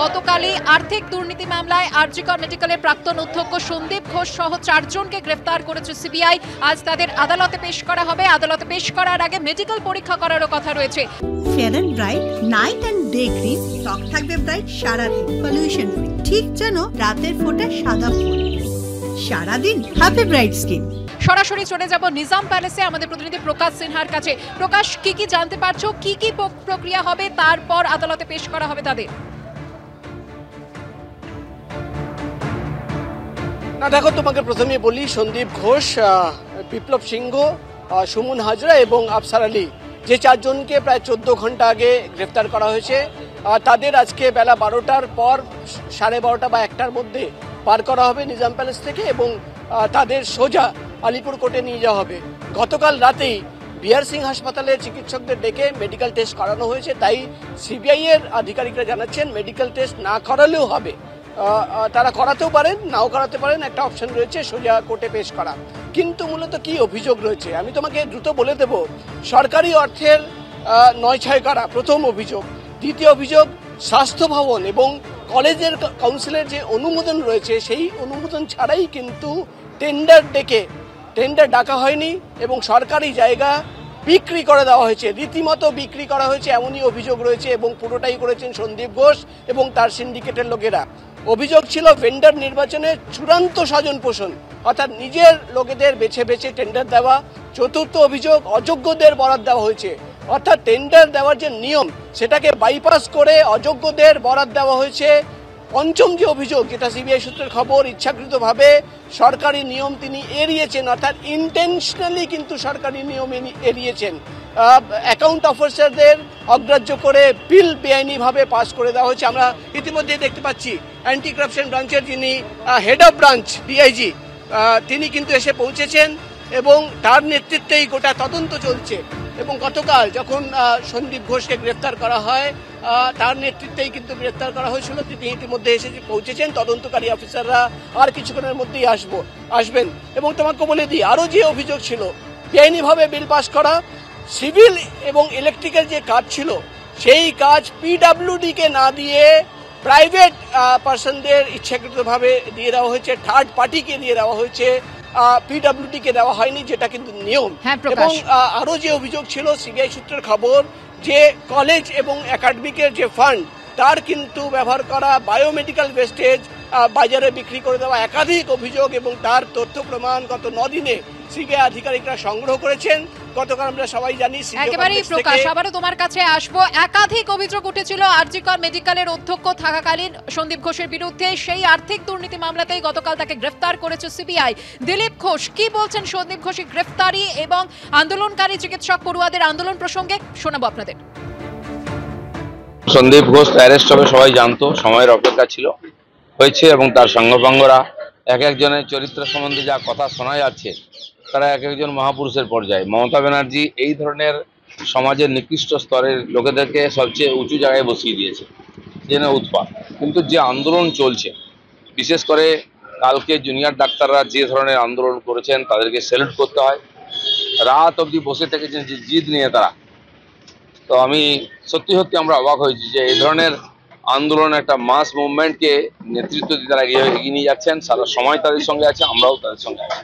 গতকালই আর্থিক দুর্নীতি মামলায় আরজি কর মেডিকেলের প্রাক্তন অধ্যক্ষ সন্দীপ ঘোষ সহ 4 জনকে গ্রেফতার করেছে সিবিআই। আজ তাদের আদালতে পেশ করা হবে। আদালতে পেশ করার আগে মেডিকেল পরীক্ষা করারও কথা রয়েছে। Fair and bright night and day cream ত্বক থাকবে ব্রাইট সারাদিন, পলিউশন ফ্রি, ঠিক যেন রাতের ফোঁটা সাদা ফুল। সারাদিন হ্যাপি ব্রাইট স্কিন। সরাসরি চলে যাব নিজাম প্যালেসে আমাদের প্রতিনিধি প্রকাশ সিনহার কাছে। প্রকাশ, কি জানতে পারছো, কি প্রক্রিয়া হবে, তারপর আদালতে পেশ করা হবে তাদের? না দেখো, তোমাকে প্রথমে বলি, সন্দীপ ঘোষ, বিপ্লব সিংহ, সুমন হাজরা এবং আফসার আলী, যে 4 জনকে প্রায় 14 ঘন্টা আগে গ্রেফতার করা হয়েছে, তাদের আজকে বেলা 12টার পর 12:30 বা 1টার মধ্যে পার করা হবে নিজাম প্যালেস থেকে এবং তাদের সোজা আলিপুর কোর্টে নিয়ে যাওয়া হবে। গতকাল রাতেই বিআর সিং হাসপাতালে চিকিৎসকদের ডেকে মেডিকেল টেস্ট করানো হয়েছে, তাই সিবিআই এর আধিকারিকরা জানাচ্ছেন মেডিকেল টেস্ট না করালেও হবে। তারা করাতেও পারেন, নাও করাতে পারেন, একটা অপশন রয়েছে সোজা কোর্টে পেশ করা। কিন্তু মূলত কি অভিযোগ রয়েছে আমি তোমাকে দ্রুত বলে দেব। সরকারি অর্থের 9/6 করা প্রথম অভিযোগ। দ্বিতীয় অভিযোগ, স্বাস্থ্য ভবন এবং কলেজের কাউন্সিলের যে অনুমোদন রয়েছে সেই অনুমোদন ছাড়াই কিন্তু টেন্ডার ডাকা হয়নি এবং সরকারি জায়গা বিক্রি করে দেওয়া হয়েছে, রীতিমতো বিক্রি করা হয়েছে, এমনই অভিযোগ রয়েছে এবং পুরোটাই করেছেন সন্দীপ ঘোষ এবং তার সিন্ডিকেটের লোকেরা। অভিযোগ ছিল ভেন্ডার নির্বাচনে চূড়ান্ত স্বজন পোষণ, অর্থাৎ নিজের লোকেদের বেছে বেছে টেন্ডার দেওয়া। চতুর্থ অভিযোগ, অযোগ্যদের বরাদ দেওয়া হয়েছে, অর্থাৎ টেন্ডার দেওয়ার যে নিয়ম সেটাকে বাইপাস করে অযোগ্যদের বরাদ দেওয়া হয়েছে। পঞ্চম যে অভিযোগ, যেটা সিবিআই সূত্রের খবর, ইচ্ছাকৃতভাবে সরকারি নিয়ম তিনি এড়িয়েছেন, অর্থাৎ ইন্টেনশনালি কিন্তু সরকারি নিয়ম এড়িয়েছেন। অ্যাকাউন্ট অফিসারদের অগ্রাহ্য করে বিল বেআইনিভাবে পাস করে দেওয়া হয়েছে। আমরা ইতিমধ্যে দেখতে পাচ্ছি অ্যান্টি কারাপশন ব্রাঞ্চের যিনি হেড অফ ব্রাঞ্চ ডিআইজি, তিনি কিন্তু এসে পৌঁছেছেন এবং তার নেতৃত্বেই গোটা তদন্ত চলছে। এবং গতকাল যখন সন্দীপ ঘোষকে গ্রেফতার করা হয়, তার নেতৃত্বেই কিন্তু গ্রেফতার করা হয়েছিল। তিনি ইতিমধ্যে এসে পৌঁছেছেন, তদন্তকারী অফিসাররা আর কিছুক্ষণের মধ্যেই আসবেন। এবং তোমাকে বলে দিই, আরও যে অভিযোগ ছিল, বেআইনিভাবে বিল পাস করা, সিভিল এবং ইলেকট্রিক্যাল যে কাজ ছিল সেই কাজ পিডাব্লিউডিকে না দিয়ে প্রাইভেট পার্সনদের ইচ্ছাকৃতভাবে দিয়ে দেওয়া হয়েছে, থার্ড পার্টিকে দিয়ে দেওয়া হয়েছে, পিডাব্লিউডিকে দেওয়া হয়নি, যেটা কিন্তু নিয়ম। এবং আরো যে অভিযোগ ছিল, সিবিআই সূত্রের খবর যে কলেজ এবং একাডেমিকের যে ফান্ড তার কিন্তু ব্যবহার করা বায়োমেডিক্যাল ওয়েস্টেজ বাজারে বিক্রি করে দেওয়া, একাধিক অভিযোগ এবং তার তথ্য প্রমাণ গত 9 দিনে সিবিআই আধিকারিকরা সংগ্রহ করেছেন। গতকাল আমরা সবাই জানি, একেবারেই প্রকাশ, আবারও তোমার কাছে আসবো। একাধিক অভিযোগ উঠেছিল আরজি কর মেডিকেলের অধ্যক্ষ থাকাকালীন সন্দীপ ঘোষের বিরুদ্ধে। সেই আর্থিক দুর্নীতি মামলাতেই গতকাল তাকে গ্রেফতার করেছে সিবিআই। দিলীপ ঘোষ কি বলছেন সন্দীপ ঘোষের গ্রেফতারি এবং আন্দোলনকারী চিকিৎসক পড়ুয়াদের আন্দোলন প্রসঙ্গে শোনাবো আপনাদের। সন্দীপ ঘোষ অ্যারেস্ট হবে সবাই জানতো, সময়ের অপেক্ষা ছিল, হয়েছে এবং তার সঙ্গপাঙ্গরা এক একজনের চরিত্র সম্বন্ধে যা কথা শোনা যাচ্ছে তারা এক একজন মহাপুরুষের পর্যায়ে। মমতা ব্যানার্জি এই ধরনের সমাজের নিকৃষ্ট স্তরের লোকেদেরকে সবচেয়ে উঁচু জায়গায় বসিয়ে দিয়েছে, জেনে উৎপাত। কিন্তু যে আন্দোলন চলছে, বিশেষ করে কালকে জুনিয়র ডাক্তাররা যে ধরনের আন্দোলন করেছেন তাদেরকে স্যালুট করতে হয়। রাত অবধি বসে থেকেছেন যে জিদ নিয়ে তারা। তো আমি সত্যি আমরা অবাক হয়েছি যে এই ধরনের আন্দোলন, একটা মাস মুভমেন্টকে নেতৃত্ব দিয়ে তারা এগিয়ে নিয়ে যাচ্ছেন। সারা সময় তাদের সঙ্গে আছে, আমরাও তাদের সঙ্গে আছি।